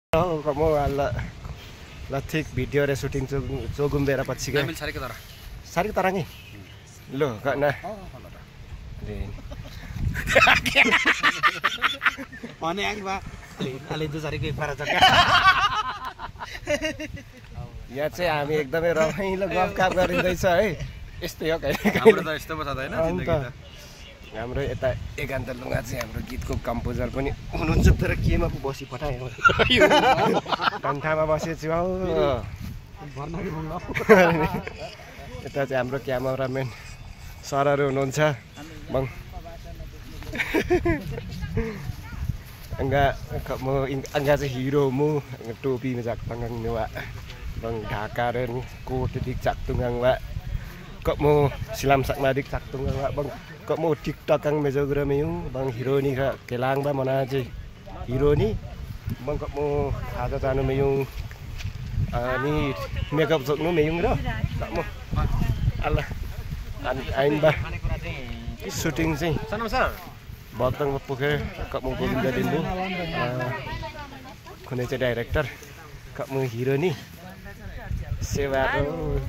Kamu la thik video re shooting chogum bera pachi ke sari tarangi lo ka na अनि आङ बा अलि दुसरी के फरक छ यहाँ चाहिँ हामी एकदमै रमाइलो गफकाफ गरिँदैछ है यस्तै हो हाम्रो त यस्तो पो छ हैन जिन्दगी त हाम्रो यता एकान्त लुगा चाहिँ हाम्रो गीतको कम्पोजर पनि हुनुहुन्छ तर केमा पो बसी पठाए टन्ठामा बसेछु हौ यता चाहिँ हाम्रो क्यामेराम्यान सरहरू हुनुहुन्छ बङ angga चाहिँ हिरो मु टोपी में jak tangang newa bang dhakaren ko dik jak tungang wa kok mo silam sakna dik jak tungang wa bang kok mo tiktok ang mejogram yung bang hero ni ka kelang ba mana aja hero ni bang kok mo ada tanu me yung ni makeup sok nu me yung do kok mo Allah ain ba shooting sih sanam sir Batang Puke, Kak mau Govinda Dindu, Kunece director, Kak mau hero nih, Sewado.